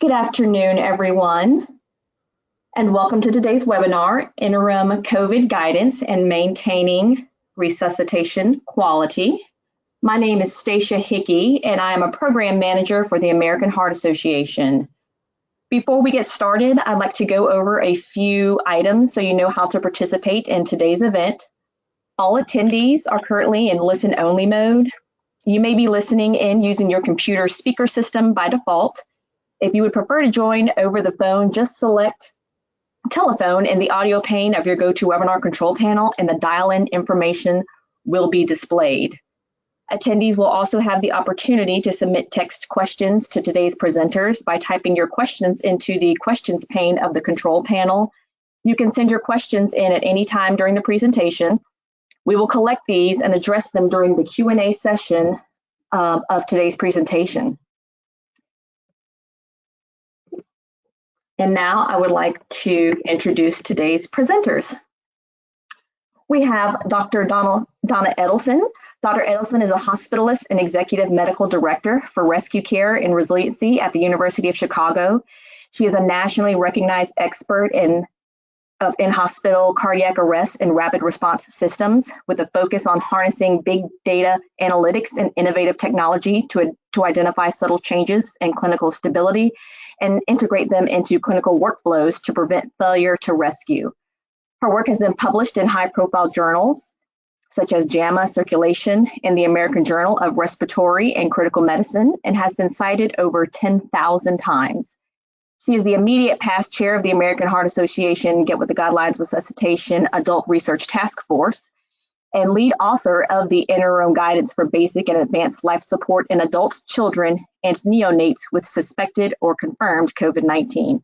Good afternoon, everyone, and welcome to today's webinar, Interim COVID Guidance and Maintaining Resuscitation Quality. My name is Stacia Hickey, and I am a Program Manager for the American Heart Association. Before we get started, I'd like to go over a few items so you know how to participate in today's event. All attendees are currently in listen-only mode. You may be listening in using your computer speaker system by default. If you would prefer to join over the phone, just select telephone in the audio pane of your GoToWebinar control panel and the dial-in information will be displayed. Attendees will also have the opportunity to submit text questions to today's presenters by typing your questions into the questions pane of the control panel. You can send your questions in at any time during the presentation. We will collect these and address them during the Q&A session of today's presentation. And now I would like to introduce today's presenters. We have Dr. Donna Edelson. Dr. Edelson is a hospitalist and executive medical director for rescue care and resiliency at the University of Chicago. She is a nationally recognized expert in hospital cardiac arrest and rapid response systems with a focus on harnessing big data analytics and innovative technology to identify subtle changes in clinical stability and integrate them into clinical workflows to prevent failure to rescue. Her work has been published in high-profile journals such as JAMA Circulation and the American Journal of Respiratory and Critical Medicine and has been cited over 10,000 times. She is the immediate past chair of the American Heart Association Get With the Guidelines Resuscitation Adult Research Task Force and lead author of the Interim Guidance for Basic and Advanced Life Support in Adults, Children, and Neonates with Suspected or Confirmed COVID-19.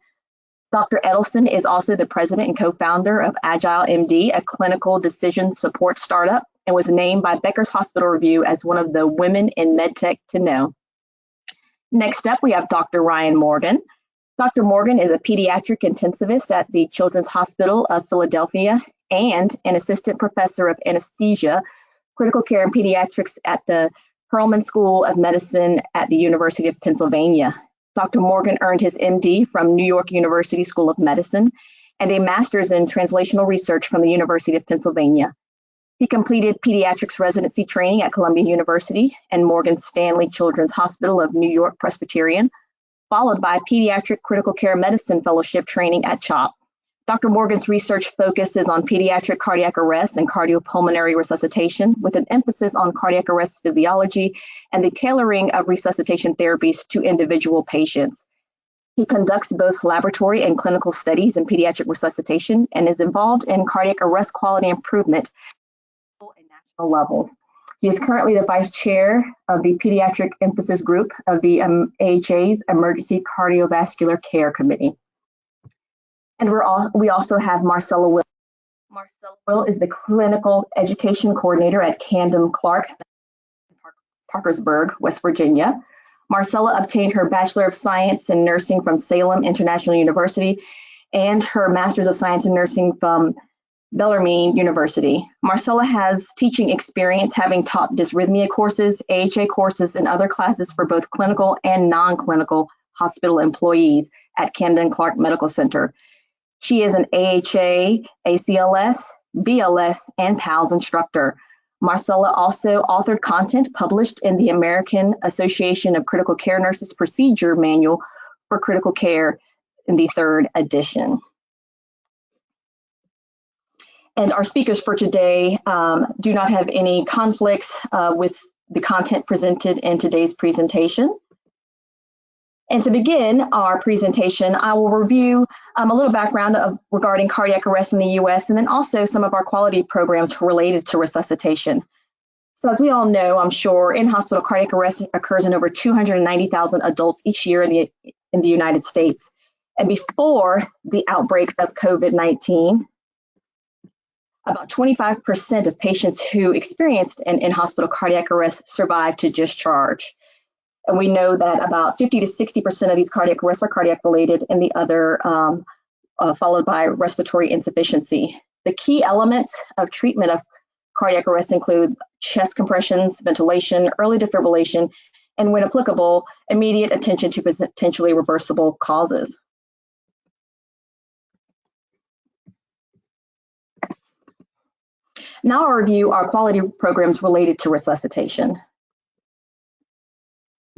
Dr. Edelson is also the president and co-founder of Agile MD, a clinical decision support startup, and was named by Becker's Hospital Review as one of the women in medtech to know. Next up, we have Dr. Ryan Morgan. Dr. Morgan is a pediatric intensivist at the Children's Hospital of Philadelphia and an assistant professor of anesthesia, critical care and pediatrics at the Perelman School of Medicine at the University of Pennsylvania. Dr. Morgan earned his MD from New York University School of Medicine and a master's in translational research from the University of Pennsylvania. He completed pediatrics residency training at Columbia University and Morgan Stanley Children's Hospital of New York Presbyterian, followed by pediatric critical care medicine fellowship training at CHOP. Dr. Morgan's research focuses on pediatric cardiac arrest and cardiopulmonary resuscitation with an emphasis on cardiac arrest physiology and the tailoring of resuscitation therapies to individual patients. He conducts both laboratory and clinical studies in pediatric resuscitation and is involved in cardiac arrest quality improvement at local and national levels. He is currently the vice chair of the Pediatric Emphasis Group of the AHA's Emergency Cardiovascular Care Committee. And we also have Marcella Will. Marcella Will is the Clinical Education Coordinator at Camden Clark, Parkersburg, West Virginia. Marcella obtained her Bachelor of Science in Nursing from Salem International University and her Master's of Science in Nursing from Bellarmine University. Marcella has teaching experience having taught dysrhythmia courses, AHA courses, and other classes for both clinical and non-clinical hospital employees at Camden Clark Medical Center. She is an AHA, ACLS, BLS, and PALS instructor. Marcella also authored content published in the American Association of Critical Care Nurses Procedure Manual for Critical Care in the 3rd edition. And our speakers for today do not have any conflicts with the content presented in today's presentation. And to begin our presentation, I will review a little background regarding cardiac arrest in the US and then also some of our quality programs related to resuscitation. So as we all know, I'm sure, in-hospital cardiac arrest occurs in over 290,000 adults each year in the United States. And before the outbreak of COVID-19, about 25% of patients who experienced an in-hospital cardiac arrest survived to discharge. And we know that about 50 to 60% of these cardiac arrests are cardiac related and the other followed by respiratory insufficiency. The key elements of treatment of cardiac arrest include chest compressions, ventilation, early defibrillation, and when applicable, immediate attention to potentially reversible causes. Now I'll review our quality programs related to resuscitation.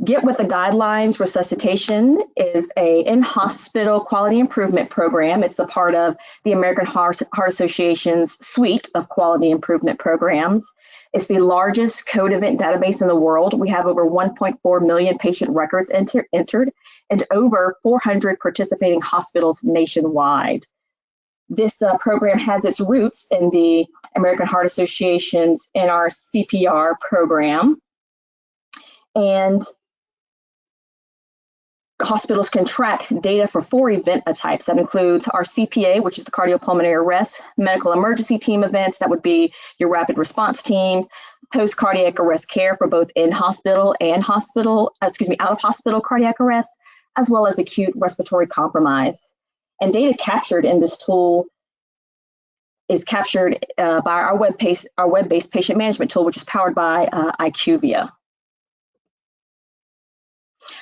Get with the Guidelines Resuscitation is a in-hospital quality improvement program. It's a part of the American Heart Association's suite of quality improvement programs. It's the largest code event database in the world. We have over 1.4 million patient records entered and over 400 participating hospitals nationwide. This program has its roots in the American Heart Association's CPR program. And hospitals can track data for 4 event types. That includes our CPA, which is the cardiopulmonary arrest, medical emergency team events, that would be your rapid response team, post-cardiac arrest care for both in-hospital and out-of-hospital cardiac arrest, as well as acute respiratory compromise. And data captured in this tool is captured by our web-based patient management tool, which is powered by IQVIA.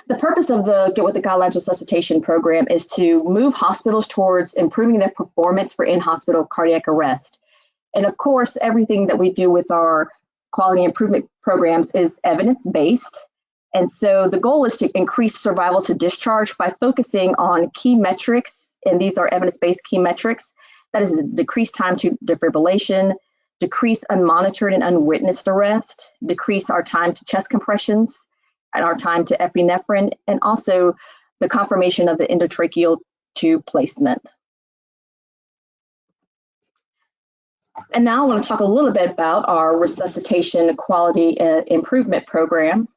The purpose of the Get With the Guidelines Resuscitation program is to move hospitals towards improving their performance for in-hospital cardiac arrest. And of course, everything that we do with our quality improvement programs is evidence-based. And so the goal is to increase survival to discharge by focusing on key metrics, and these are evidence-based key metrics. That is decrease time to defibrillation, decrease unmonitored and unwitnessed arrest, decrease our time to chest compressions, and our time to epinephrine, and also the confirmation of the endotracheal tube placement. And now I want to talk a little bit about our resuscitation quality improvement program.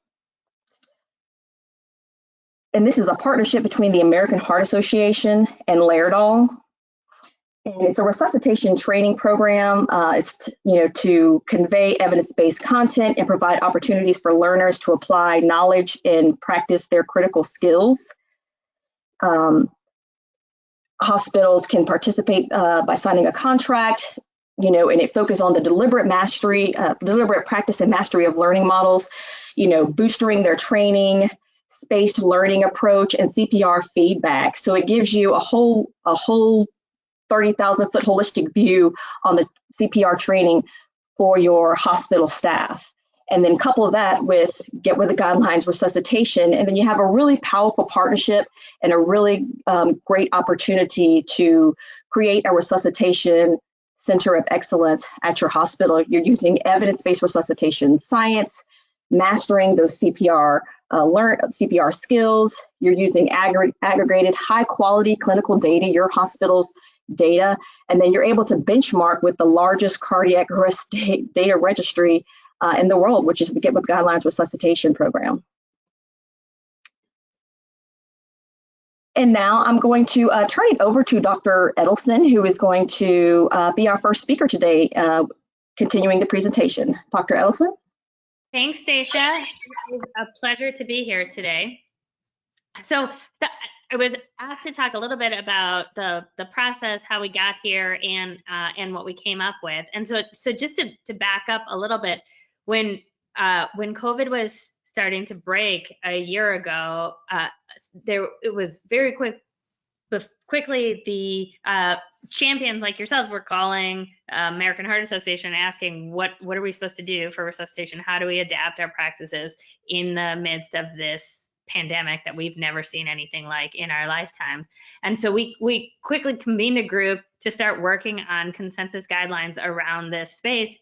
And this is a partnership between the American Heart Association and Laerdal. And it's a resuscitation training program. It's to convey evidence-based content and provide opportunities for learners to apply knowledge and practice their critical skills. Hospitals can participate by signing a contract, and it focuses on the deliberate practice and mastery of learning models, boosting their training, spaced learning approach, and CPR feedback. So it gives you a whole 30,000-foot holistic view on the CPR training for your hospital staff. And then couple that with Get With the Guidelines Resuscitation, and then you have a really powerful partnership and a really great opportunity to create a resuscitation center of excellence at your hospital. You're using evidence-based resuscitation science, mastering those CPR skills. You're using aggregated high-quality clinical data, your hospital's data, and then you're able to benchmark with the largest cardiac arrest data registry in the world, which is the Get With Guidelines Resuscitation program. And now I'm going to turn it over to Dr. Edelson, who is going to be our first speaker today, continuing the presentation. Dr. Edelson? Thanks, Stacia. It's a pleasure to be here today. So I was asked to talk a little bit about the process, how we got here, and what we came up with. And so just to back up a little bit, when COVID was starting to break a year ago, it was very quickly the champions like yourselves were calling American Heart Association, asking what are we supposed to do for resuscitation? How do we adapt our practices in the midst of this pandemic that we've never seen anything like in our lifetimes? And so we quickly convened a group to start working on consensus guidelines around this space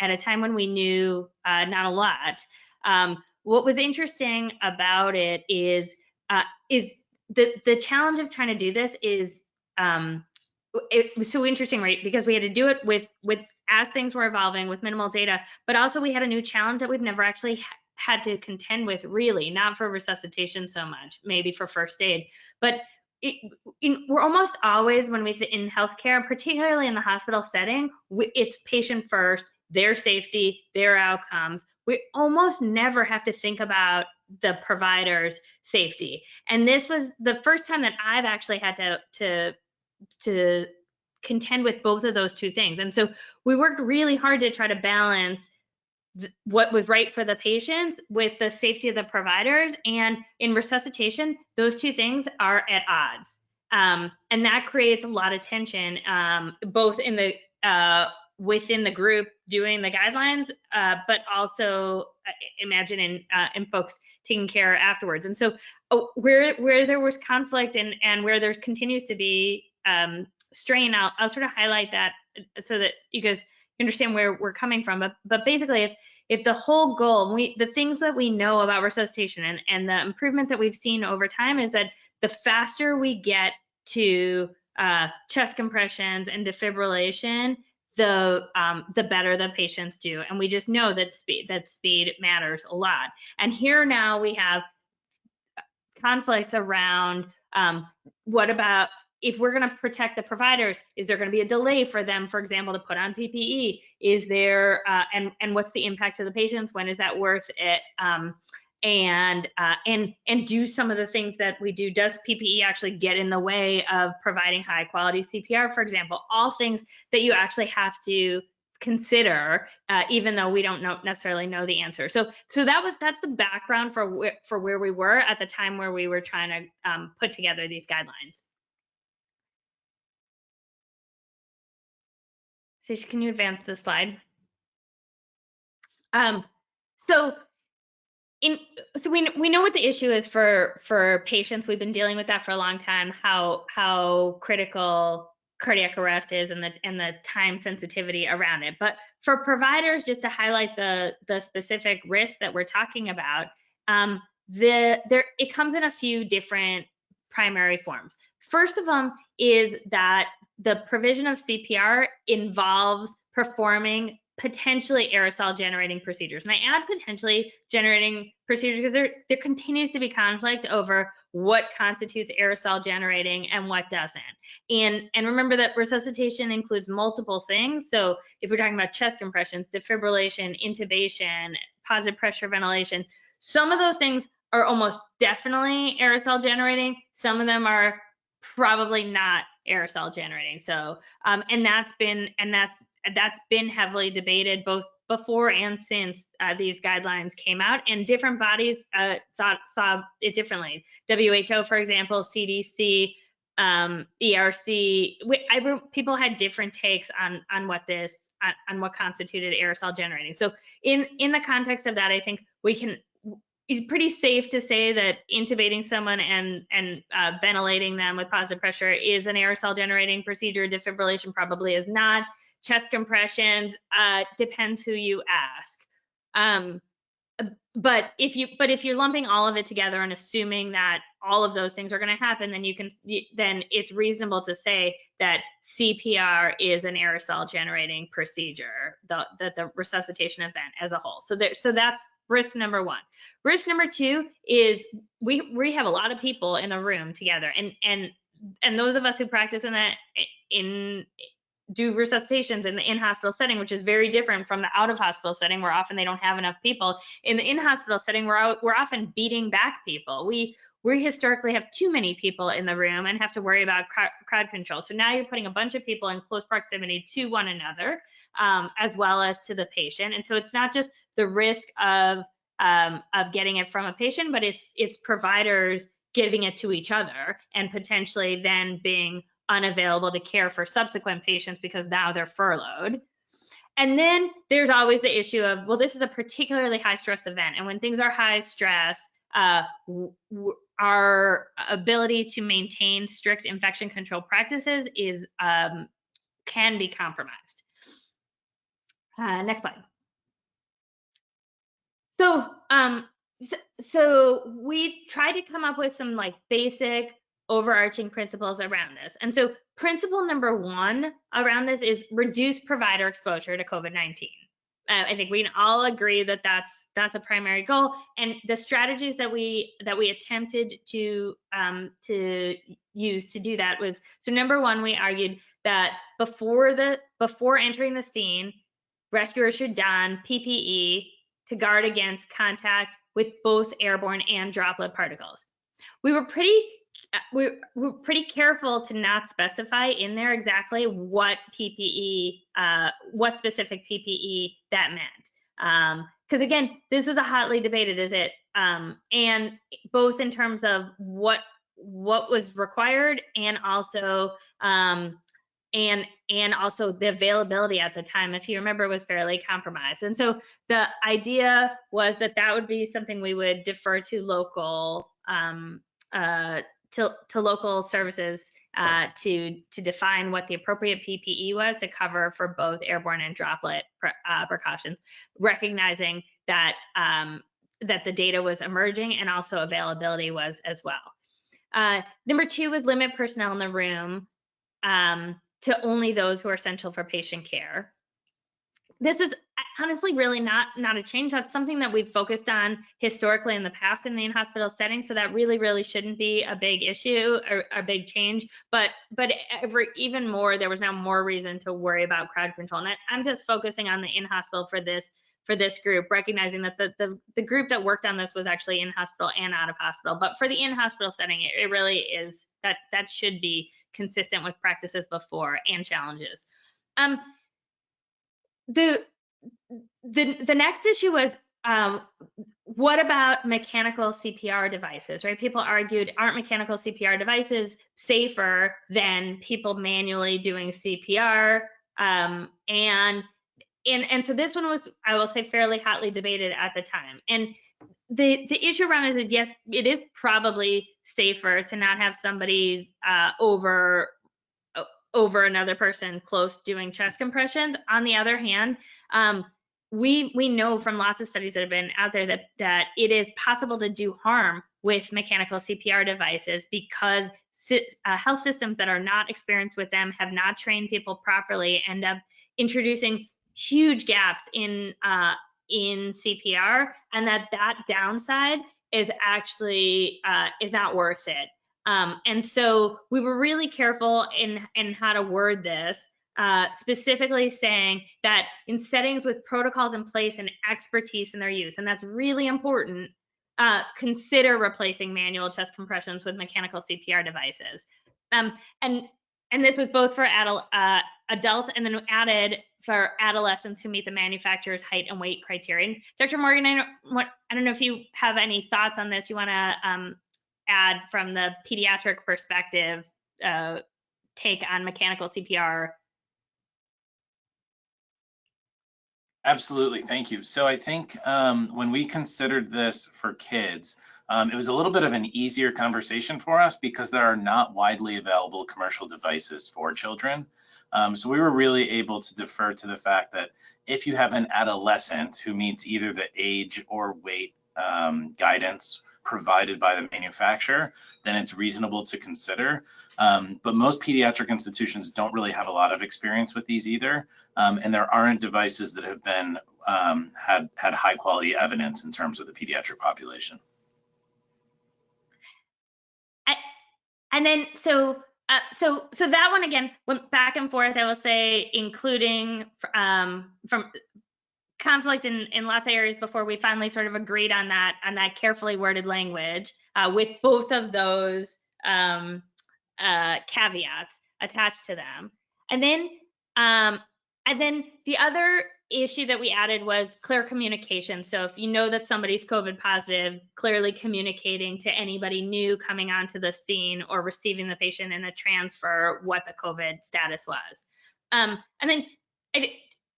at a time when we knew not a lot. What was interesting about it is the challenge of trying to do this is it was so interesting, right? Because we had to do it with as things were evolving with minimal data, but also we had a new challenge that we've never actually had to contend with, really, not for resuscitation so much, maybe for first aid, but we're almost always, when we in healthcare, particularly in the hospital setting, it's patient first, their safety, their outcomes. We almost never have to think about the provider's safety. And this was the first time that I've actually had to contend with both of those two things. And so we worked really hard to try to balance what was right for the patients with the safety of the providers. And in resuscitation, those two things are at odds. And that creates a lot of tension, both in the within the group doing the guidelines, but also imagine in folks taking care afterwards. And so where there was conflict and where there continues to be strain, I'll sort of highlight that so that you guys understand where we're coming from. But basically, if the whole goal, the things that we know about resuscitation and the improvement that we've seen over time is that the faster we get to chest compressions and defibrillation, the better the patients do. And we just know that speed matters a lot. And here now we have conflicts around what about if we're going to protect the providers, is there going to be a delay for them, for example, to put on PPE? Is there, and what's the impact to the patients? When is that worth it? And do some of the things that we do, does PPE actually get in the way of providing high quality CPR, for example? All things that you actually have to consider, even though we don't necessarily know the answer. So that's the background for where we were at the time where we were trying to put together these guidelines. Sasha, can you advance the slide? So we know what the issue is for patients. We've been dealing with that for a long time, how critical cardiac arrest is and the time sensitivity around it. But for providers, just to highlight the specific risks that we're talking about, it comes in a few different primary forms. First of them is that the provision of CPR involves performing potentially aerosol generating procedures. And I add potentially generating procedures because there continues to be conflict over what constitutes aerosol generating and what doesn't. And remember that resuscitation includes multiple things. So if we're talking about chest compressions, defibrillation, intubation, positive pressure ventilation, some of those things are almost definitely aerosol generating. Some of them are probably not aerosol generating. So and that's been heavily debated both before and since these guidelines came out, and different bodies saw it differently. WHO, for example, CDC, ERC, people had different takes on what constituted aerosol generating. So in the context of that, I think it's pretty safe to say that intubating someone and ventilating them with positive pressure is an aerosol generating procedure. Defibrillation probably is not. Chest compressions, depends who you ask. But if you're lumping all of it together and assuming that all of those things are going to happen, then it's reasonable to say that CPR is an aerosol generating procedure, the resuscitation event as a whole. So that's risk number one. Risk number two is we have a lot of people in a room together, and those of us who practice do resuscitations in the in-hospital setting, which is very different from the out-of-hospital setting where often they don't have enough people. In the in-hospital setting, we're often beating back people. We historically have too many people in the room and have to worry about crowd control. So now you're putting a bunch of people in close proximity to one another, as well as to the patient. And so it's not just the risk of getting it from a patient, but it's providers giving it to each other and potentially then being unavailable to care for subsequent patients because now they're furloughed. And then there's always the issue of, well, this is a particularly high stress event. And when things are high stress, our ability to maintain strict infection control practices can be compromised. Next slide. So we tried to come up with some basic overarching principles around this. And so principle number one around this is reduce provider exposure to COVID-19. I think we can all agree that that's a primary goal. And the strategies that we attempted to use to do that was, so number one, we argued that before entering the scene, rescuers should don PPE to guard against contact with both airborne and droplet particles. We were pretty careful to not specify in there exactly what PPE, what specific PPE that meant. Because again, this was a hotly debated, is it? And both in terms of what was required, and also also the availability at the time, if you remember, was fairly compromised. And so the idea was that that would be something we would defer to local to local services to define what the appropriate PPE was to cover for both airborne and droplet precautions, recognizing that that the data was emerging and also availability was as well. Number two was limit personnel in the room to only those who are essential for patient care. This is honestly really not a change. That's something that we've focused on historically in the past in the in-hospital setting, so that really shouldn't be a big issue or a big change. But even more, there was now more reason to worry about crowd control. And I'm just focusing on the in-hospital for this group, recognizing that the group that worked on this was actually in hospital and out of hospital. But for the in-hospital setting, it really is that should be consistent with practices before and challenges. The next issue was, what about mechanical CPR devices, right? People argued, aren't mechanical CPR devices safer than people manually doing CPR? And so this one was, I will say, fairly hotly debated at the time. And the issue around is that, yes, it is probably safer to not have somebody's over another person close doing chest compressions. On the other hand, we know from lots of studies that have been out there that it is possible to do harm with mechanical CPR devices, because health systems that are not experienced with them, have not trained people properly, end up introducing huge gaps in CPR, and that downside is actually is not worth it. And so we were really careful in how to word this, specifically saying that in settings with protocols in place and expertise in their use, and that's really important, consider replacing manual chest compressions with mechanical CPR devices. And this was both for adults, and then added for adolescents who meet the manufacturer's height and weight criterion. Dr. Morgan, I don't know if you have any thoughts on this you want to add from the pediatric perspective, take on mechanical CPR. Absolutely, thank you. So I think when we considered this for kids, it was a little bit of an easier conversation for us because there are not widely available commercial devices for children. So we were really able to defer to the fact that if you have an adolescent who meets either the age or weight guidance provided by the manufacturer, then it's reasonable to consider. But most pediatric institutions don't really have a lot of experience with these either, and there aren't devices that have been had high quality evidence in terms of the pediatric population. And then so that one again went back and forth, I will say, including from conflict in lots of areas before we finally sort of agreed on that carefully worded language with both of those caveats attached to them. And then the other issue that we added was clear communication. So if you know that somebody's COVID positive, clearly communicating to anybody new coming onto the scene or receiving the patient in a transfer what the COVID status was. And then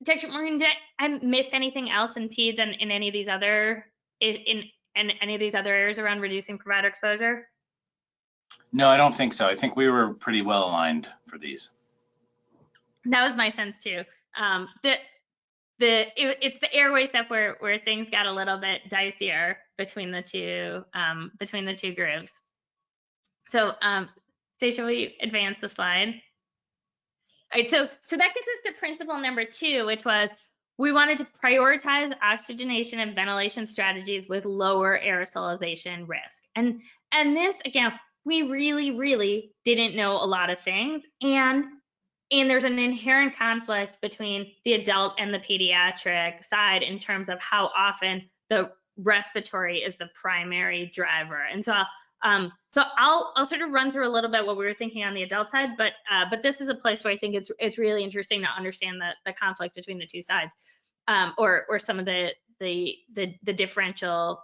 Dr. Morgan, did I miss anything else in peds and in any of these other any of these other areas around reducing provider exposure? No, I don't think so. I think we were pretty well aligned for these. That was my sense too. It's the airway stuff where things got a little bit dicier between the two groups. So, Stacia, will you advance the slide? All right, so that gets us to principle number 2, which was we wanted to prioritize oxygenation and ventilation strategies with lower aerosolization risk. And this, again, we really didn't know a lot of things, and there's an inherent conflict between the adult and the pediatric side in terms of how often the respiratory is the primary driver. And so I'll sort of run through a little bit what we were thinking on the adult side, but this is a place where I think it's really interesting to understand the conflict between the two sides. or some of the differential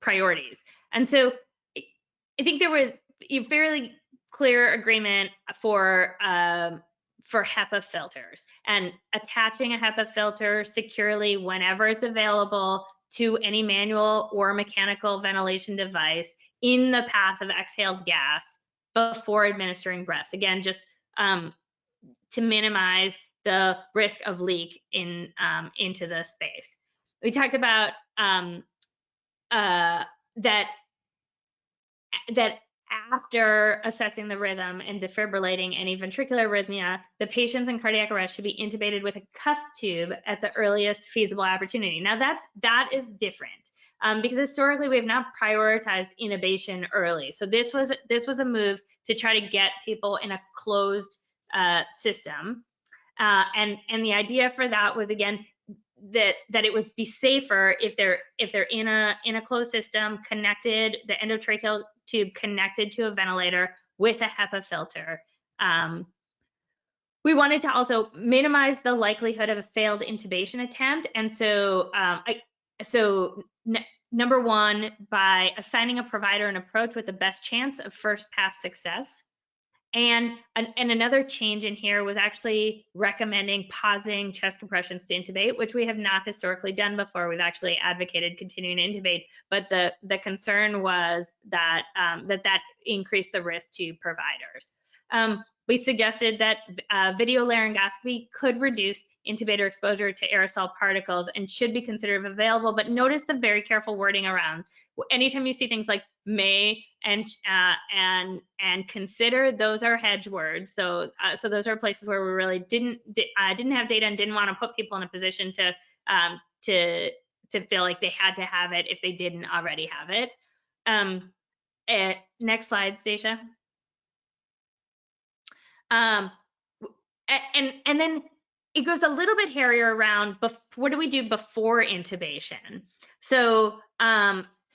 priorities. And so I think there was a fairly clear agreement for HEPA filters and attaching a HEPA filter securely whenever it's available to any manual or mechanical ventilation device in the path of exhaled gas before administering breaths. Again, just to minimize the risk of leak into the space. We talked about that after assessing the rhythm and defibrillating any ventricular arrhythmia, the patients in cardiac arrest should be intubated with a cuff tube at the earliest feasible opportunity. Now that is different because historically we have not prioritized intubation early. So this was a move to try to get people in a closed system, and the idea for that was, again, that it would be safer if they're in a closed system, connected, the endotracheal tube connected to a ventilator with a HEPA filter. We wanted to also minimize the likelihood of a failed intubation attempt, and so number one, by assigning a provider an approach with the best chance of first pass success. And another change in here was actually recommending pausing chest compressions to intubate, which we have not historically done before. We've actually advocated continuing to intubate, but the concern was that that increased the risk to providers. We suggested that video laryngoscopy could reduce intubator exposure to aerosol particles and should be considered available, but notice the very careful wording around. Anytime you see things like may and consider, those are hedge words. So those are places where we really didn't have data and didn't want to put people in a position to feel like they had to have it if they didn't already have it. Next slide, Stacia. And then it goes a little bit hairier around what do we do before intubation. So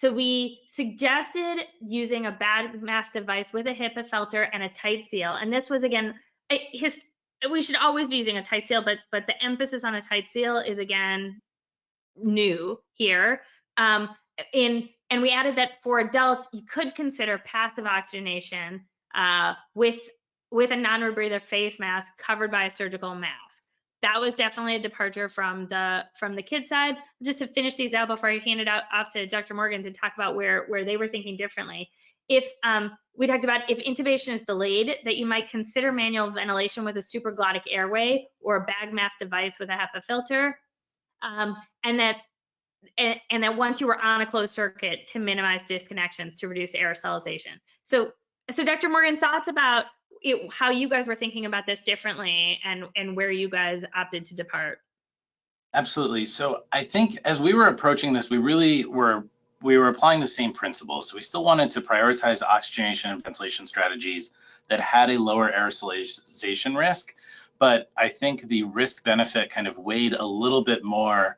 we suggested using a bag mask device with a HEPA filter and a tight seal. And this was, again, we should always be using a tight seal, but the emphasis on a tight seal is, again, new here. And we added that for adults, you could consider passive oxygenation with a non-rebreather face mask covered by a surgical mask. That was definitely a departure from the kids side. Just to finish these out before I hand it off to Dr. Morgan to talk about where they were thinking differently. If we talked about if intubation is delayed, that you might consider manual ventilation with a supraglottic airway or a bag mask device with a HEPA filter, and that once you were on a closed circuit, to minimize disconnections to reduce aerosolization. So Dr. Morgan, thoughts about how you guys were thinking about this differently and where you guys opted to depart? Absolutely. So I think as we were approaching this, we were applying the same principles. So we still wanted to prioritize oxygenation and ventilation strategies that had a lower aerosolization risk, but I think the risk benefit kind of weighed a little bit more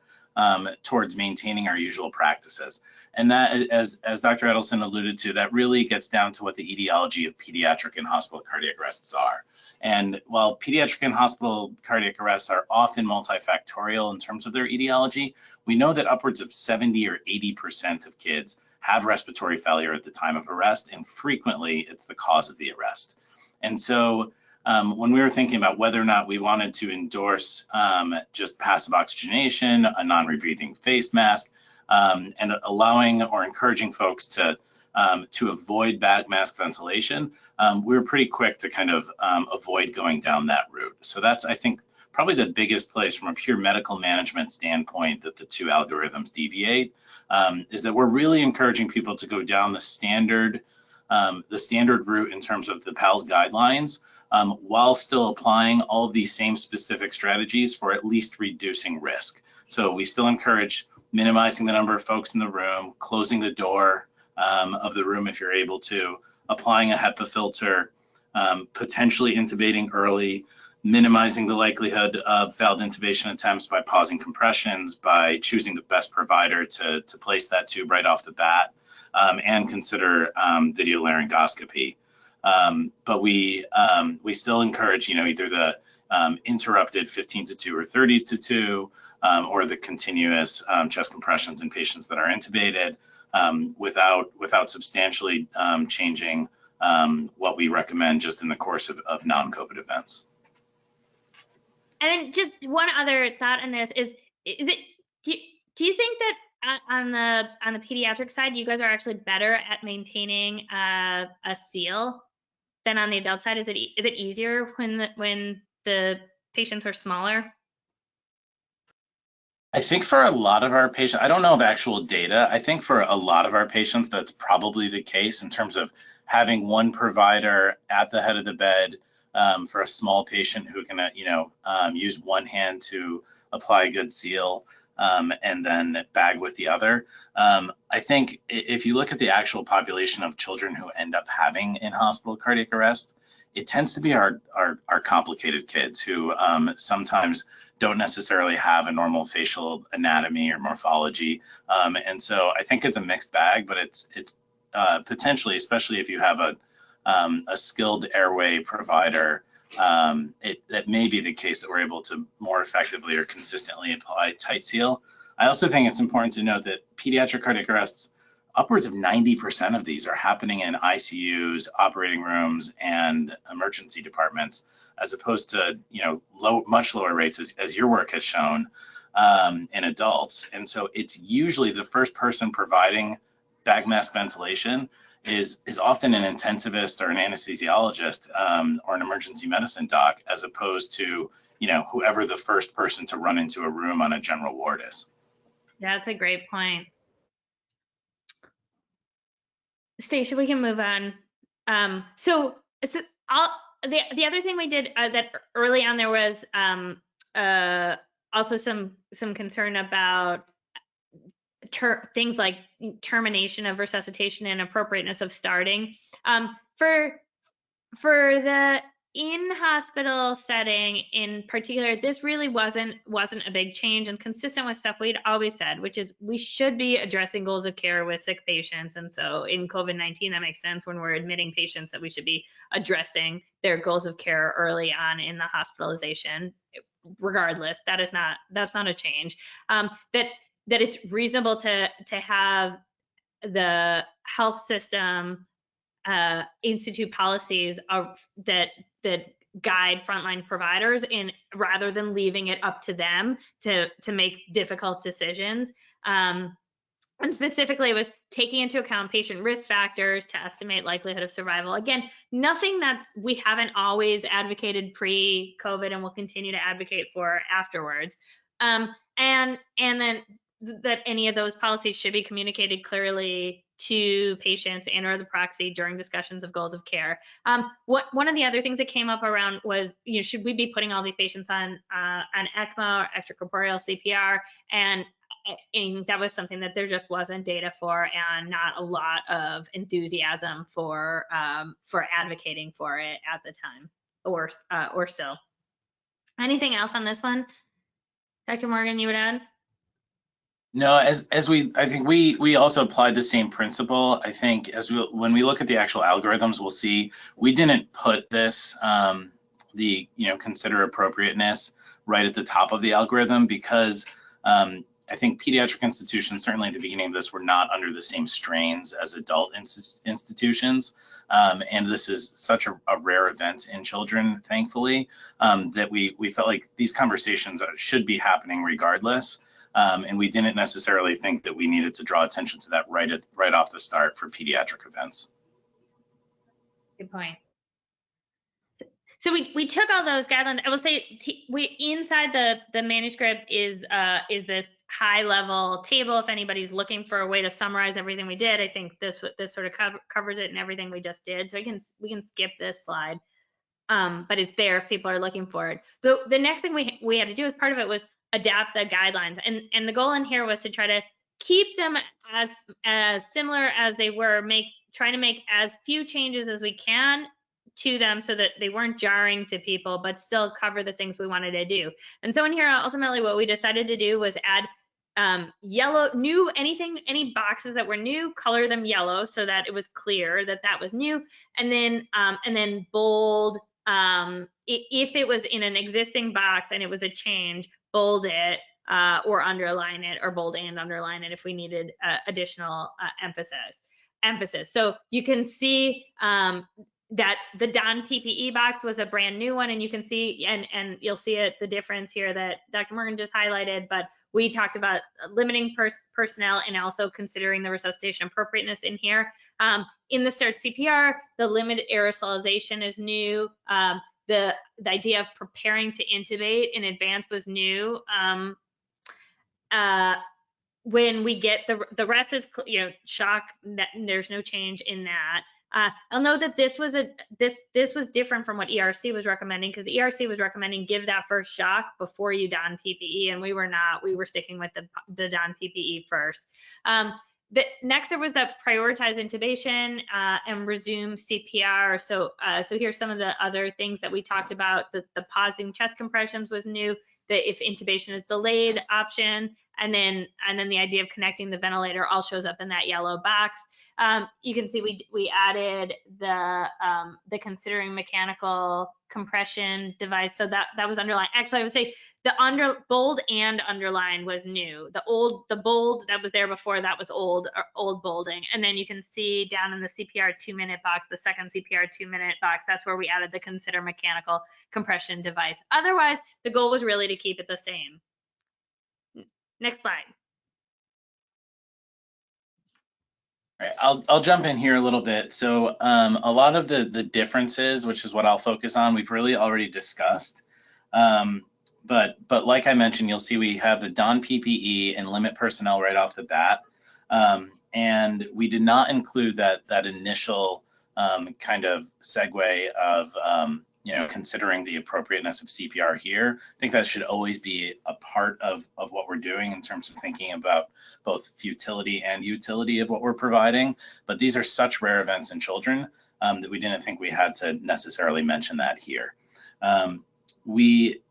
towards maintaining our usual practices. And that, as Dr. Edelson alluded to, that really gets down to what the etiology of pediatric and hospital cardiac arrests are. And while pediatric and hospital cardiac arrests are often multifactorial in terms of their etiology, we know that upwards of 70 or 80% of kids have respiratory failure at the time of arrest, and frequently it's the cause of the arrest. And so when we were thinking about whether or not we wanted to endorse just passive oxygenation, a non-rebreathing face mask, and allowing or encouraging folks to avoid bag mask ventilation, we were pretty quick to kind of avoid going down that route. So that's, I think, probably the biggest place from a pure medical management standpoint that the two algorithms deviate, is that we're really encouraging people to go down the standard route in terms of the PALS guidelines, while still applying all of these same specific strategies for at least reducing risk. So we still encourage minimizing the number of folks in the room, closing the door of the room if you're able to, applying a HEPA filter, potentially intubating early, minimizing the likelihood of failed intubation attempts by pausing compressions, by choosing the best provider to place that tube right off the bat, and consider video laryngoscopy. But we still encourage, either the interrupted 15 to 2 or 30 to 2, or the continuous chest compressions in patients that are intubated, without substantially changing what we recommend just in the course of non-COVID events. And then just one other thought on this is it, do you think that on the pediatric side, you guys are actually better at maintaining a seal than on the adult side? Is it easier when the patients are smaller? I think for a lot of our patients, I don't know of actual data. I think for a lot of our patients, that's probably the case in terms of having one provider at the head of the bed for a small patient who can, use one hand to apply a good seal and then bag with the other. I think if you look at the actual population of children who end up having in-hospital cardiac arrest, it tends to be our complicated kids who sometimes don't necessarily have a normal facial anatomy or morphology. And so I think it's a mixed bag, but it's potentially, especially if you have a skilled airway provider, that may be the case that we're able to more effectively or consistently apply tight seal. I also think it's important to note that pediatric cardiac arrests, upwards of 90% of these are happening in ICUs, operating rooms, and emergency departments, as opposed to much lower rates as your work has shown in adults. And so it's usually the first person providing bag mask ventilation is often an intensivist or an anesthesiologist or an emergency medicine doc, as opposed to whoever the first person to run into a room on a general ward is. That's a great point. Stacia, we can move on. So the other thing we did that early on, there was also some concern about things like termination of resuscitation and appropriateness of starting. For the in-hospital setting in particular, this really wasn't a big change and consistent with stuff we'd always said, which is we should be addressing goals of care with sick patients. And so in COVID-19, that makes sense when we're admitting patients that we should be addressing their goals of care early on in the hospitalization. Regardless, that's not a change. That it's reasonable to have the health system institute policies that guide frontline providers rather than leaving it up to them to make difficult decisions. And specifically, it was taking into account patient risk factors to estimate likelihood of survival. Again, nothing we haven't always advocated pre-COVID and will continue to advocate for afterwards. And then that any of those policies should be communicated clearly to patients and or the proxy during discussions of goals of care. One of the other things that came up around was, should we be putting all these patients on ECMO or extracorporeal CPR? And that was something that there just wasn't data for and not a lot of enthusiasm for advocating for it at the time or still. Anything else on this one? Dr. Morgan, you would add? No, I think we also applied the same principle. I think when we look at the actual algorithms, we'll see we didn't put this consider appropriateness right at the top of the algorithm because I think pediatric institutions, certainly at the beginning of this, were not under the same strains as adult institutions. And this is such a rare event in children, thankfully, that we felt like these conversations should be happening regardless. And we didn't necessarily think that we needed to draw attention to that right off the start for pediatric events. Good point. So we took all those guidelines. I will say inside the manuscript is this high level table. If anybody's looking for a way to summarize everything we did, I think this sort of covers it and everything we just did. So we can skip this slide, but it's there if people are looking for it. So the next thing we had to do as part of it was adapt the guidelines, and the goal in here was to try to keep them as similar as they were, trying to make as few changes as we can to them so that they weren't jarring to people, but still cover the things we wanted to do. And so in here, ultimately, what we decided to do was add yellow, new, any boxes that were new, color them yellow so that it was clear that that was new. And then bold, if it was in an existing box and it was a change, bold it, or underline it, or bold and underline it if we needed additional emphasis. So you can see that the Don PPE box was a brand new one, and you can see, and you'll see it, the difference here that Dr. Morgan just highlighted, but we talked about limiting personnel and also considering the resuscitation appropriateness in here. In the START CPR, the limited aerosolization is new. The idea of preparing to intubate in advance was new. When we get the rest is, shock, that there's no change in that. I'll note that this was different from what ERC was recommending, because ERC was recommending give that first shock before you don PPE, and we were not. We were sticking with the don PPE first. Next, there was that prioritize intubation and resume CPR. So here's some of the other things that we talked about. The pausing chest compressions was new. The if intubation is delayed option, and then the idea of connecting the ventilator all shows up in that yellow box. You can see we added the considering mechanical compression device, so that was underlined. Actually, I would say the bold and underline was new. The bold that was there before, that was old bolding. And then you can see down in the CPR 2-minute box, the second CPR 2-minute box, that's where we added the consider mechanical compression device. Otherwise, the goal was really to keep it the same. Next slide. All right, I'll jump in here a little bit. So a lot of the differences, which is what I'll focus on, we've really already discussed. But like I mentioned, you'll see we have the don PPE and limit personnel right off the bat. And we did not include that initial kind of segue of considering the appropriateness of CPR here. I think that should always be a part of what we're doing in terms of thinking about both futility and utility of what we're providing. But these are such rare events in children that we didn't think we had to necessarily mention that here. We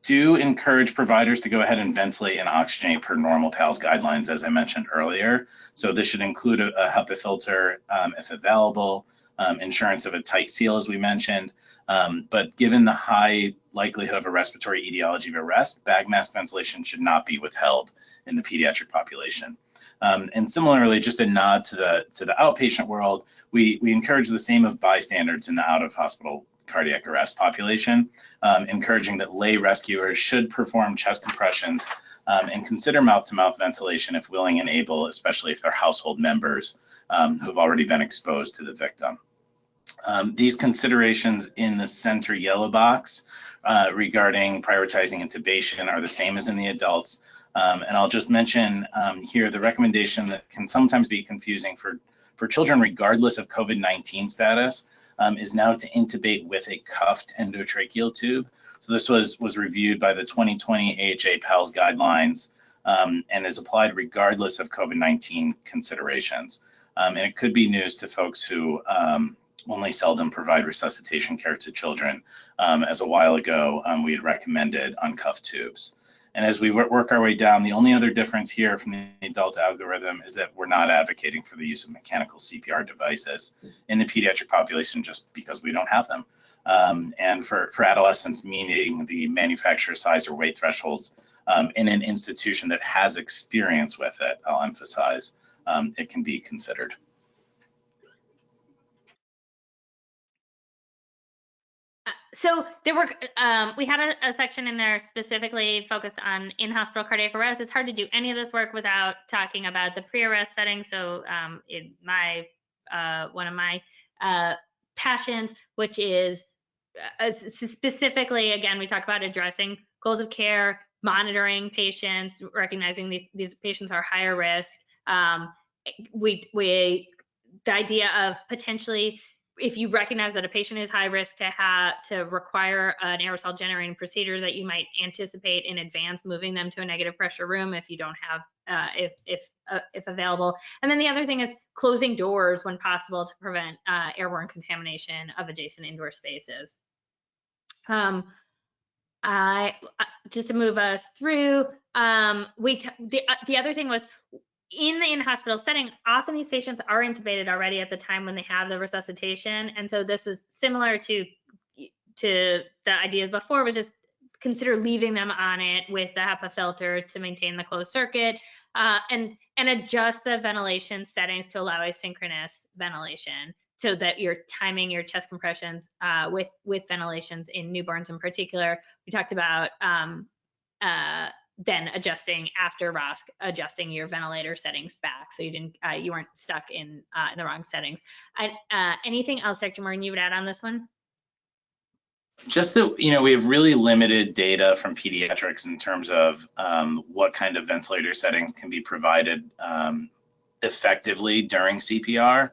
do encourage providers to go ahead and ventilate and oxygenate per normal PALS guidelines, as I mentioned earlier. So this should include a HEPA filter if available, insurance of a tight seal, as we mentioned. But given the high likelihood of a respiratory etiology of arrest, bag mask ventilation should not be withheld in the pediatric population. And similarly, just a nod to the outpatient world, we encourage the same of bystanders in the out-of-hospital cardiac arrest population, encouraging that lay rescuers should perform chest compressions and consider mouth-to-mouth ventilation if willing and able, especially if they're household members who've already been exposed to the victim. These considerations in the center yellow box regarding prioritizing intubation are the same as in the adults. And I'll just mention here the recommendation that can sometimes be confusing for children regardless of COVID-19 status is now to intubate with a cuffed endotracheal tube. So this was reviewed by the 2020 AHA PALS guidelines and is applied regardless of COVID-19 considerations. And it could be news to folks who only seldom provide resuscitation care to children. As a while ago, we had recommended uncuffed tubes. And as we work our way down, the only other difference here from the adult algorithm is that we're not advocating for the use of mechanical CPR devices in the pediatric population just because we don't have them. And for adolescents, meaning the manufacturer size or weight thresholds in an institution that has experience with it, I'll emphasize, it can be considered. So there were, we had a section in there specifically focused on in-hospital cardiac arrest. It's hard to do any of this work without talking about the pre-arrest setting. So one of my passions, which is specifically, again, we talk about addressing goals of care, monitoring patients, recognizing these patients are higher risk. The idea of potentially, if you recognize that a patient is high risk to require an aerosol generating procedure, that you might anticipate in advance moving them to a negative pressure room if you don't have, if available. And then the other thing is closing doors when possible to prevent airborne contamination of adjacent indoor spaces. just to move us through, the other thing was, in the in-hospital setting, often these patients are intubated already at the time when they have the resuscitation. And so this is similar to the ideas before, was just consider leaving them on it with the HEPA filter to maintain the closed circuit, and adjust the ventilation settings to allow asynchronous ventilation, so that you're timing your chest compressions with ventilations in newborns in particular. We talked about then adjusting after ROSC, adjusting your ventilator settings back, so you weren't stuck in the wrong settings. Anything else, Dr. Morgan, you would add on this one? Just that, we have really limited data from pediatrics in terms of what kind of ventilator settings can be provided effectively during CPR.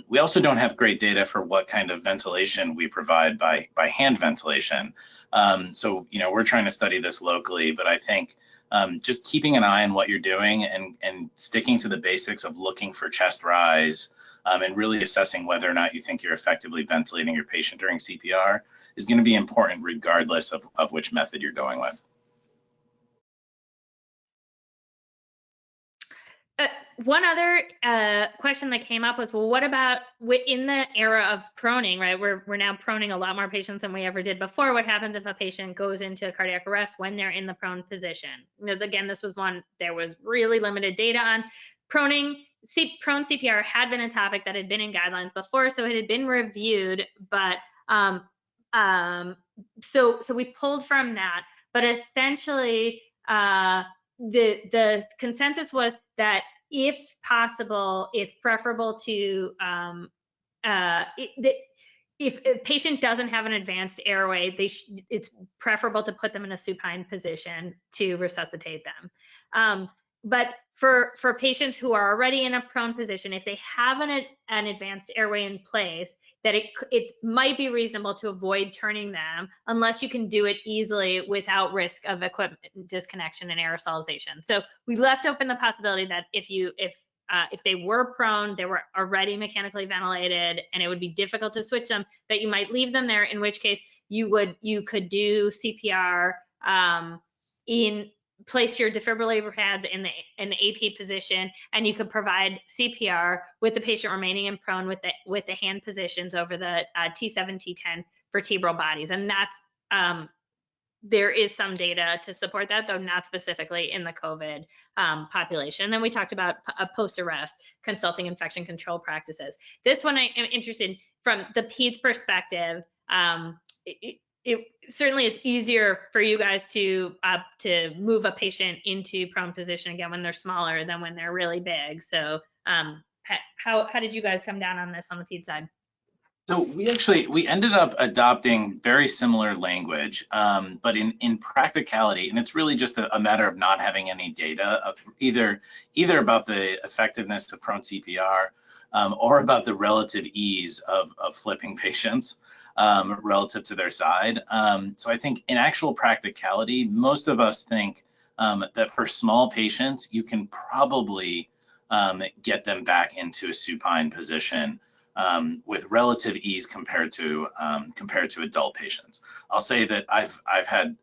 We also don't have great data for what kind of ventilation we provide by hand ventilation. So, we're trying to study this locally, but I think just keeping an eye on what you're doing and sticking to the basics of looking for chest rise and really assessing whether or not you think you're effectively ventilating your patient during CPR is going to be important regardless of which method you're going with. One other question that came up was, well, what about in the era of proning, right? We're now proning a lot more patients than we ever did before. What happens if a patient goes into cardiac arrest when they're in the prone position? Again, this was one there was really limited data on. Proning, prone CPR had been a topic that had been in guidelines before, so it had been reviewed, but so we pulled from that. But essentially, the consensus was that if possible, it's preferable to, if a patient doesn't have an advanced airway, it's preferable to put them in a supine position to resuscitate them. But for patients who are already in a prone position, if they have an advanced airway in place, that it might be reasonable to avoid turning them unless you can do it easily without risk of equipment disconnection and aerosolization. So we left open the possibility that if they were prone, they were already mechanically ventilated, and it would be difficult to switch them, that you might leave them there, in which case you could do CPR place your defibrillator pads in the AP position, and you could provide CPR with the patient remaining in prone with the hand positions over the T7, T10 vertebral bodies. And that's there is some data to support that, though not specifically in the COVID population. And then we talked about post-arrest consulting infection control practices. This one I am interested in from the PEDS perspective. Certainly it's easier for you guys to move a patient into prone position again when they're smaller than when they're really big. So how did you guys come down on this on the PED side? So we ended up adopting very similar language, but in practicality, and it's really just a matter of not having any data of either about the effectiveness of prone CPR or about the relative ease of flipping patients relative to their side. So I think in actual practicality, most of us think that for small patients, you can probably get them back into a supine position with relative ease compared to adult patients. I'll say that I've had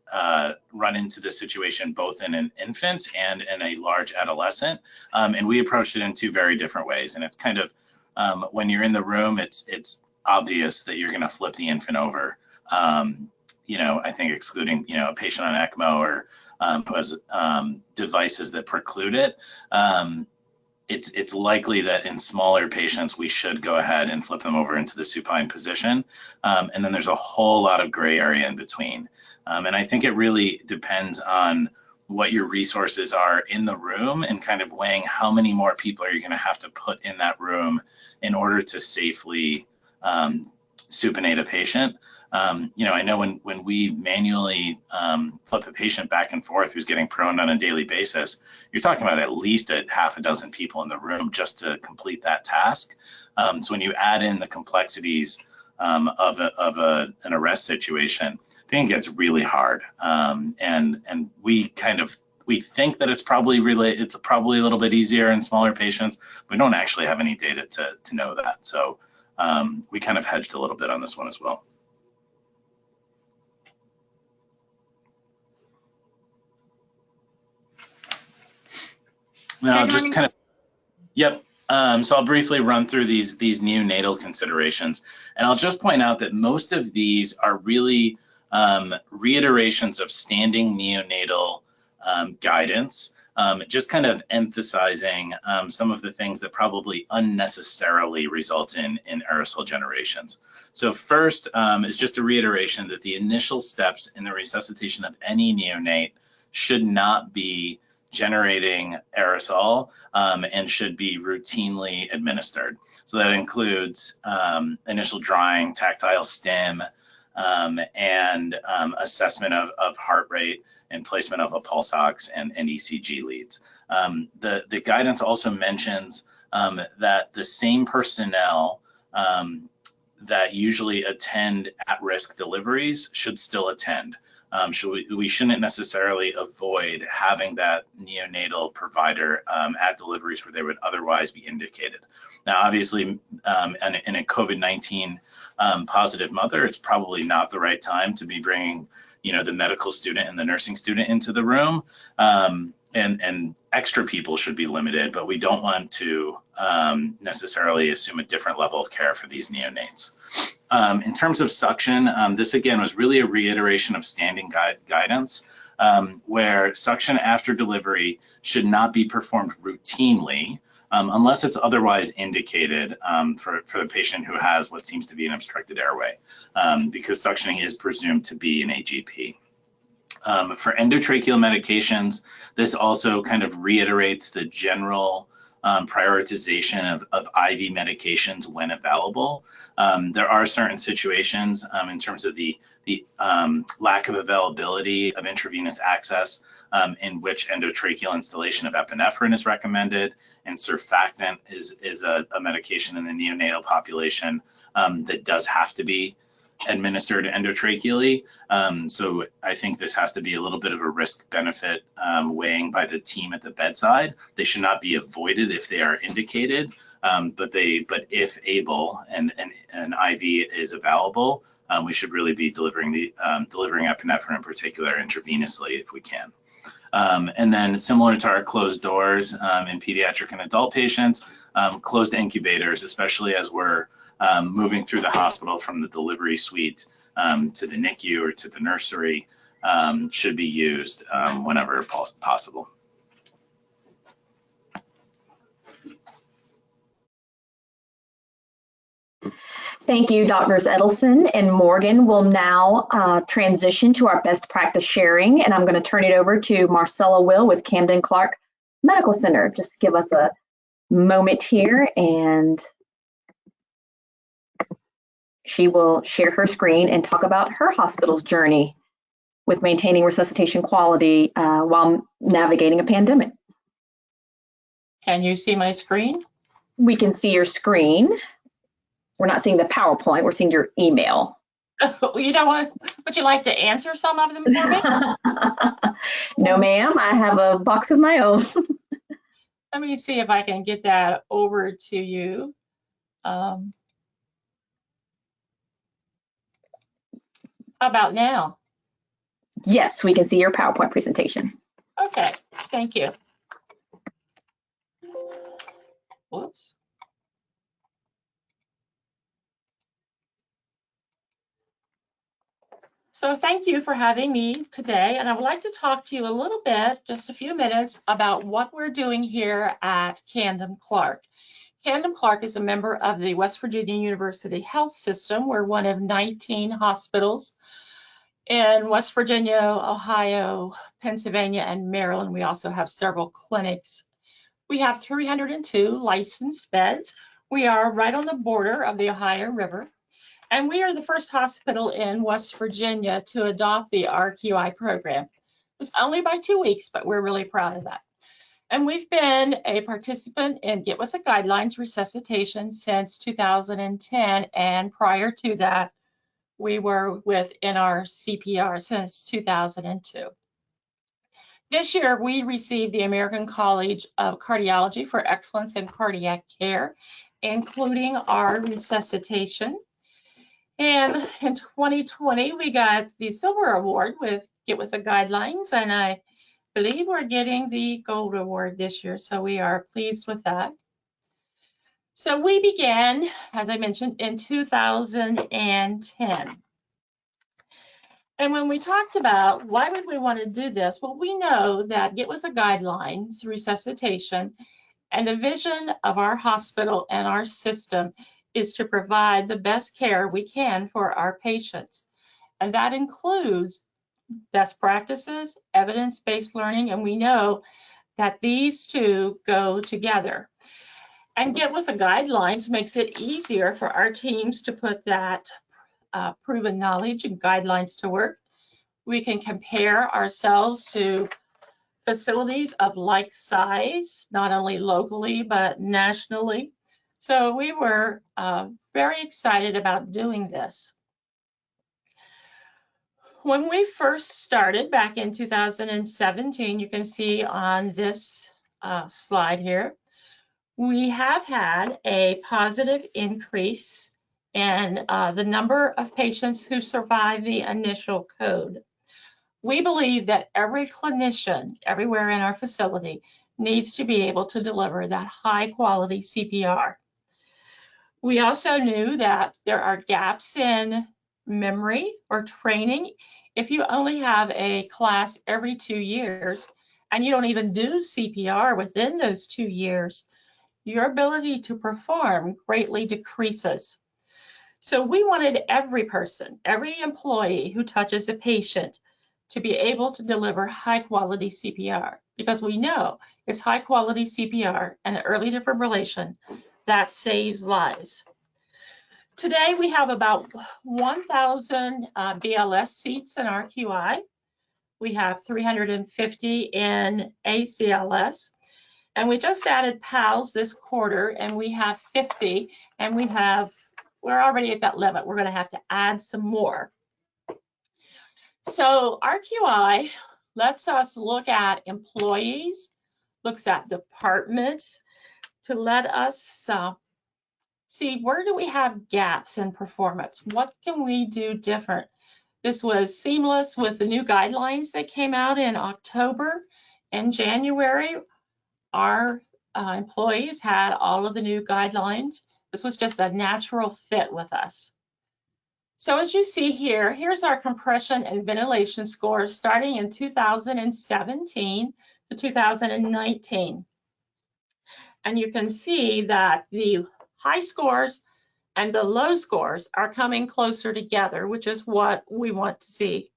run into this situation both in an infant and in a large adolescent, and we approached it in two very different ways. And it's kind of when you're in the room, it's obvious that you're going to flip the infant over. I think excluding a patient on ECMO or who has devices that preclude it. It's likely that in smaller patients, we should go ahead and flip them over into the supine position. And then there's a whole lot of gray area in between. And I think it really depends on what your resources are in the room and kind of weighing how many more people are you going to have to put in that room in order to safely supinate a patient. I know when we manually flip a patient back and forth who's getting proned on a daily basis, you're talking about at least a half a dozen people in the room just to complete that task. So when you add in the complexities of an arrest situation, I think it gets really hard. And we think that it's probably a little bit easier in smaller patients, but we don't actually have any data to know that. So we kind of hedged a little bit on this one as well. Now, Good just morning. kind of, yep. So I'll briefly run through these neonatal considerations, and I'll just point out that most of these are really reiterations of standing neonatal guidance, just kind of emphasizing some of the things that probably unnecessarily result in aerosol generations. So first is just a reiteration that the initial steps in the resuscitation of any neonate should not be generating aerosol and should be routinely administered. So that includes initial drying, tactile stim, and assessment of heart rate and placement of a pulse ox and ECG leads. The guidance also mentions that the same personnel that usually attend at-risk deliveries should still attend. We shouldn't necessarily avoid having that neonatal provider at deliveries where they would otherwise be indicated. Now, obviously, in a COVID-19 positive mother, it's probably not the right time to be bringing, the medical student and the nursing student into the room. And extra people should be limited, but we don't want to necessarily assume a different level of care for these neonates. In terms of suction, this again was really a reiteration of standing guidance, where suction after delivery should not be performed routinely unless it's otherwise indicated for the patient who has what seems to be an obstructed airway, because suctioning is presumed to be an AGP. For endotracheal medications, this also kind of reiterates the general prioritization of IV medications when available. There are certain situations in terms of the lack of availability of intravenous access in which endotracheal instillation of epinephrine is recommended, and surfactant is a medication in the neonatal population that does have to be administered endotracheally. So I think this has to be a little bit of a risk benefit weighing by the team at the bedside. They should not be avoided if they are indicated, but if able and an IV is available, we should really be delivering epinephrine in particular intravenously if we can. And then similar to our closed doors in pediatric and adult patients, closed incubators, especially as we're moving through the hospital from the delivery suite to the NICU or to the nursery, should be used whenever possible. Thank you, Drs. Edelson and Morgan. We'll now transition to our best practice sharing, and I'm going to turn it over to Marcella Will with Camden Clark Medical Center. Just give us a moment here, and she will share her screen and talk about her hospital's journey with maintaining resuscitation quality while navigating a pandemic. Can you see my screen? We can see your screen. We're not seeing the PowerPoint, we're seeing your email. You know what? Would you like to answer some of them for me? No, ma'am, I have a box of my own. Let me see if I can get that over to you. How about now? Yes, we can see your PowerPoint presentation. Okay, thank you. Whoops. So thank you for having me today, and I would like to talk to you a little bit, just a few minutes, about what we're doing here at Camden Clark. Camden Clark is a member of the West Virginia University Health System. We're one of 19 hospitals in West Virginia, Ohio, Pennsylvania, and Maryland. We also have several clinics. We have 302 licensed beds. We are right on the border of the Ohio River. And we are the first hospital in West Virginia to adopt the RQI program. It was only by 2 weeks, but we're really proud of that. And we've been a participant in Get With The Guidelines resuscitation since 2010. And prior to that, we were with NR CPR since 2002. This year, we received the American College of Cardiology for Excellence in Cardiac Care, including our resuscitation. And in 2020, we got the Silver Award with Get With The Guidelines, and I believe we're getting the gold award this year, so we are pleased with that. So we began, as I mentioned, in 2010. And when we talked about why would we want to do this, well, we know that Get With the Guidelines, Resuscitation, and the vision of our hospital and our system is to provide the best care we can for our patients. And that includes best practices, evidence-based learning, and we know that these two go together. And Get With the Guidelines makes it easier for our teams to put that proven knowledge and guidelines to work. We can compare ourselves to facilities of like size, not only locally, but nationally. So we were very excited about doing this. When we first started back in 2017, you can see on this slide here, we have had a positive increase in the number of patients who survive the initial code. We believe that every clinician everywhere in our facility needs to be able to deliver that high quality CPR. We also knew that there are gaps in memory or training. If you only have a class every 2 years and you don't even do CPR within those 2 years, your ability to perform greatly decreases. So we wanted every person, every employee who touches a patient to be able to deliver high quality CPR, because we know it's high quality CPR and early defibrillation that saves lives. Today we have about 1,000 BLS seats in RQI. We have 350 in ACLS. And we just added PALS this quarter, and we have 50, and we're already at that limit. We're going to have to add some more. So RQI lets us look at employees, looks at departments to let us see where do we have gaps in performance? What can we do different? This was seamless with the new guidelines that came out in October and January. Our employees had all of the new guidelines. This was just a natural fit with us. So as you see here, here's our compression and ventilation scores starting in 2017 to 2019. And you can see that the high scores and the low scores are coming closer together, which is what we want to see.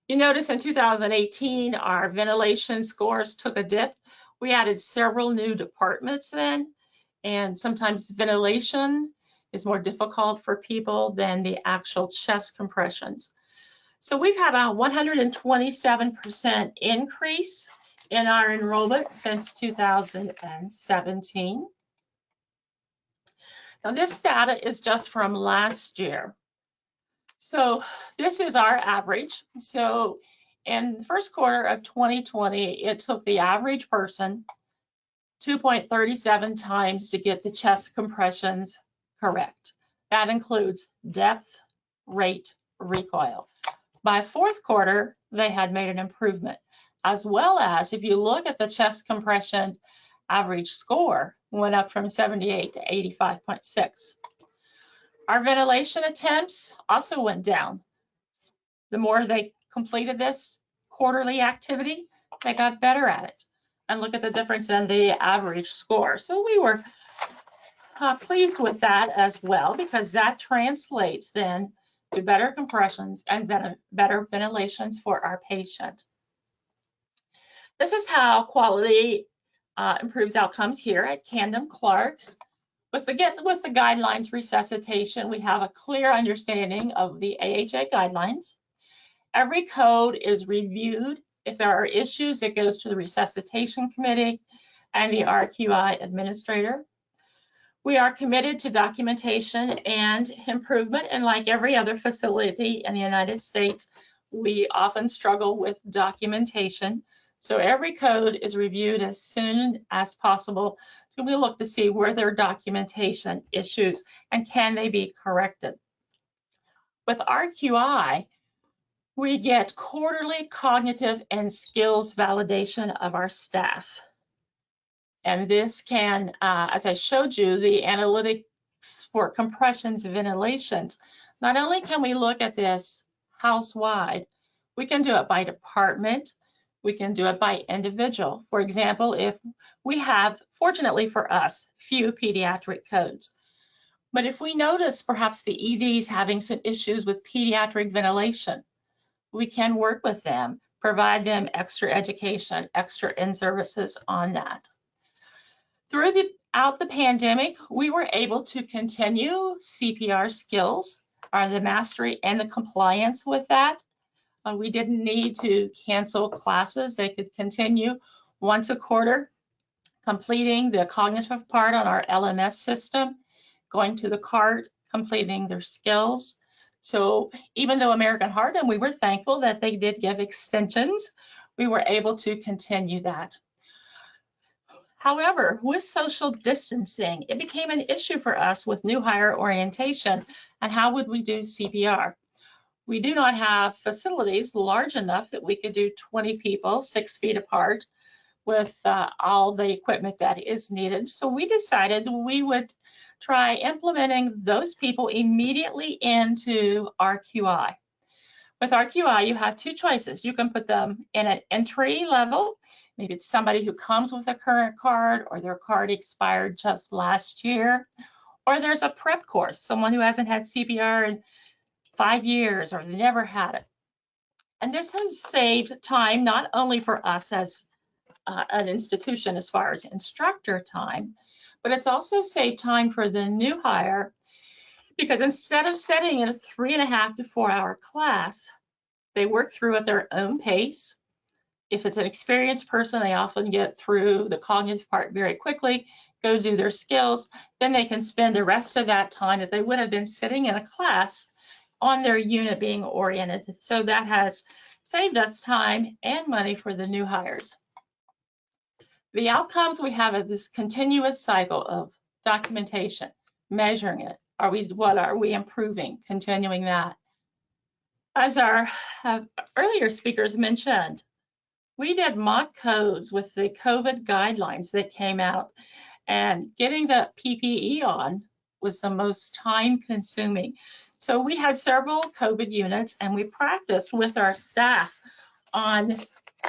You notice in 2018, our ventilation scores took a dip. We added several new departments then, and sometimes ventilation is more difficult for people than the actual chest compressions. So we've had a 127% increase in our enrollment since 2017. Now this data is just from last year. So this is our average. So in the first quarter of 2020, it took the average person 2.37 times to get the chest compressions correct. That includes depth, rate, recoil. By fourth quarter, they had made an improvement, as well as if you look at the chest compression average score, went up from 78 to 85.6. Our ventilation attempts also went down. The more they completed this quarterly activity, they got better at it. And look at the difference in the average score. So we were pleased with that as well, because that translates then to better compressions and better ventilations for our patient. This is how quality improves outcomes here at Camden Clark. With the guidelines resuscitation, we have a clear understanding of the AHA guidelines. Every code is reviewed. If there are issues, it goes to the resuscitation committee and the RQI administrator. We are committed to documentation and improvement, and like every other facility in the United States, we often struggle with documentation. So every code is reviewed as soon as possible. So we look to see where there are documentation issues and can they be corrected. With RQI, We get quarterly cognitive and skills validation of our staff. And this can, as I showed you, the analytics for compressions and ventilations. Not only can we look at this house-wide, we can do it by department, we can do it by individual. For example, if we have, fortunately for us, few pediatric codes, but if we notice perhaps the EDs having some issues with pediatric ventilation, we can work with them, provide them extra education, extra in-services on that. Throughout the pandemic, we were able to continue CPR skills, the mastery and the compliance with that. We didn't need to cancel classes. They could continue once a quarter, completing the cognitive part on our LMS system, going to the cart, completing their skills. So even though American Heart, and we were thankful that they did give extensions, we were able to continue that. However, with social distancing, it became an issue for us with new hire orientation and how would we do CPR. We do not have facilities large enough that we could do 20 people 6 feet apart with all the equipment that is needed. So we decided we would try implementing those people immediately into RQI. With RQI, you have two choices. You can put them in an entry level. Maybe it's somebody who comes with a current card or their card expired just last year. Or there's a prep course, someone who hasn't had CPR in 5 years or never had it. And this has saved time not only for us as an institution as far as instructor time, but it's also saved time for the new hire, because instead of setting in a 3.5 to 4 hour class, they work through at their own pace. If it's an experienced person, they often get through the cognitive part very quickly, go do their skills, then they can spend the rest of that time that they would have been sitting in a class on their unit being oriented. So that has saved us time and money for the new hires. The outcomes we have are this continuous cycle of documentation, measuring it. What are we improving? Continuing that. As our earlier speakers mentioned, we did mock codes with the COVID guidelines that came out, and getting the PPE on was the most time-consuming. So we had several COVID units, and we practiced with our staff on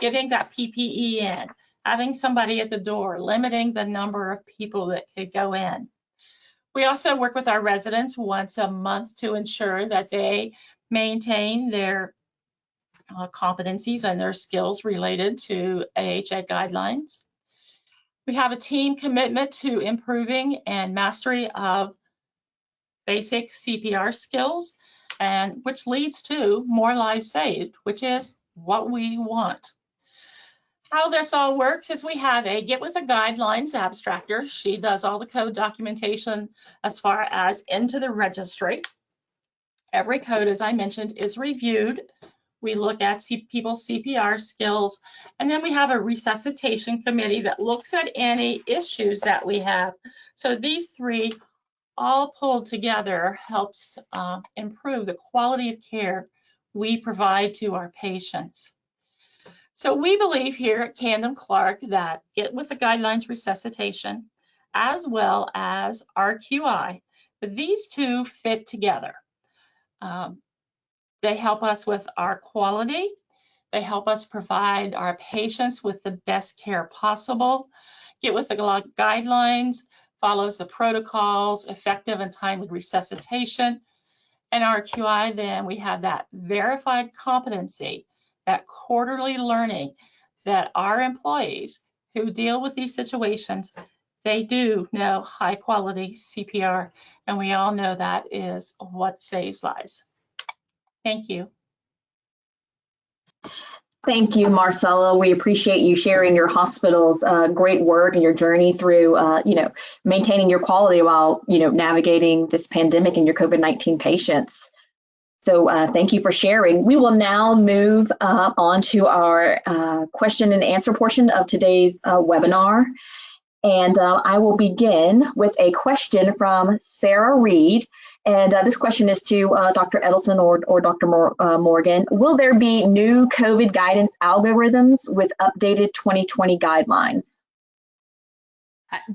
getting that PPE in, having somebody at the door, limiting the number of people that could go in. We also work with our residents once a month to ensure that they maintain their competencies and their skills related to AHA guidelines. We have a team commitment to improving and mastery of basic CPR skills, and which leads to more lives saved, which is what we want. How this all works is we have a Get With the Guidelines abstractor. She does all the code documentation as far as into the registry. Every code, as I mentioned, is reviewed. We look at people's CPR skills, and then we have a resuscitation committee that looks at any issues that we have. So these three all pulled together helps improve the quality of care we provide to our patients. So we believe here at Camden Clark that Get With the Guidelines resuscitation, as well as RQI, but these two fit together. They help us with our quality. They help us provide our patients with the best care possible. Get With the Guidelines follows the protocols, effective and timely resuscitation. And RQI, then we have that verified competency, that quarterly learning that our employees who deal with these situations, they do know high quality CPR, and we all know that is what saves lives. Thank you. Thank you, Marcella. We appreciate you sharing your hospital's great work and your journey through, maintaining your quality while, navigating this pandemic and your COVID-19 patients. So thank you for sharing. We will now move on to our question and answer portion of today's webinar. And I will begin with a question from Sarah Reed. And this question is to Dr. Edelson or Dr. Morgan. Will there be new COVID guidance algorithms with updated 2020 guidelines?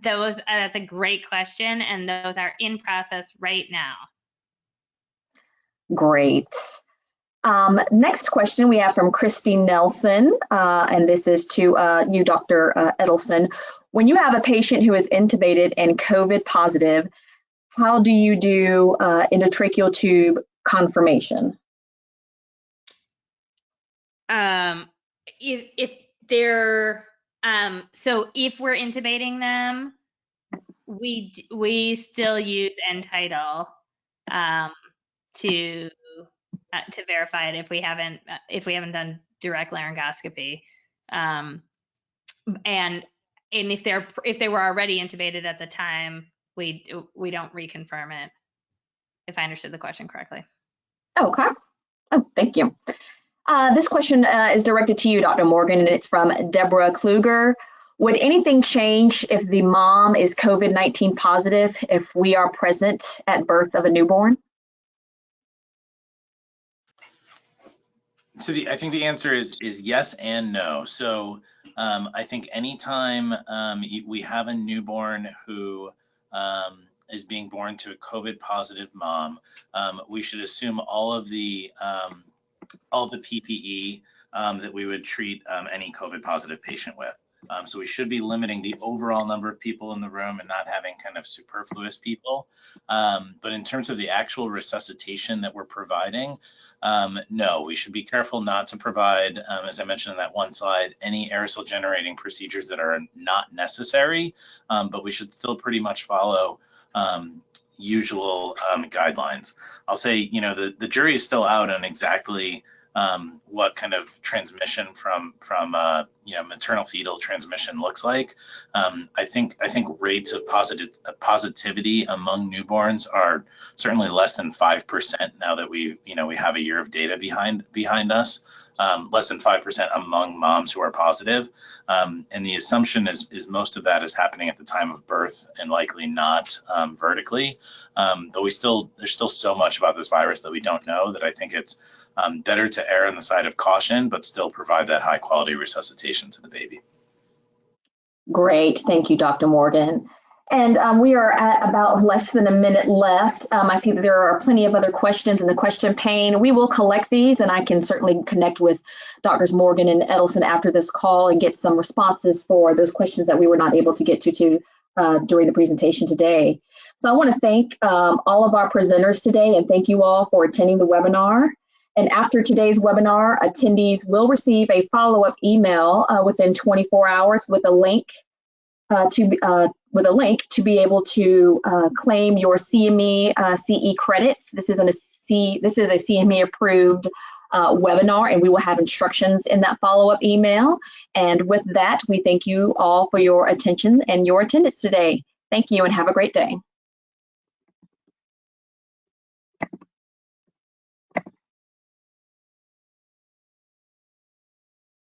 That's a great question, and those are in process right now. Great. Next question we have from Christy Nelson, and this is to you, Dr. Edelson. When you have a patient who is intubated and COVID positive, how do you do endotracheal tube confirmation? If they're so if we're intubating them, we still use end tidal to verify it if we haven't done direct laryngoscopy, and if they were already intubated at the time, we don't reconfirm it, if I understood the question correctly. Okay. Oh, thank you. This question is directed to you, Dr. Morgan, and it's from Deborah Kluger. Would anything change if the mom is COVID-19 positive if we are present at birth of a newborn? So I think the answer is yes and no. So I think anytime we have a newborn who is being born to a COVID positive mom, we should assume all the PPE that we would treat any COVID positive patient with. So we should be limiting the overall number of people in the room and not having kind of superfluous people. But in terms of the actual resuscitation that we're providing, no, we should be careful not to provide, as I mentioned in that one slide, any aerosol generating procedures that are not necessary, but we should still pretty much follow usual guidelines. I'll say, the jury is still out on exactly what kind of transmission from maternal fetal transmission looks like. I think rates of positivity among newborns are certainly less than 5% now that we have a year of data behind us. Less than 5% among moms who are positive, and the assumption is most of that is happening at the time of birth and likely not vertically. But there's still so much about this virus that we don't know that I think it's better to err on the side of caution, but still provide that high quality resuscitation to the baby. Great, thank you, Dr. Morgan. And we are at about less than a minute left. I see that there are plenty of other questions in the question pane. We will collect these, and I can certainly connect with Drs. Morgan and Edelson after this call and get some responses for those questions that we were not able to get to during the presentation today. So I want to thank all of our presenters today, and thank you all for attending the webinar. And after today's webinar, attendees will receive a follow-up email within 24 hours with a link to be able to claim your CME CE credits. This is a CME approved webinar, and we will have instructions in that follow-up email. And with that, we thank you all for your attention and your attendance today. Thank you and have a great day.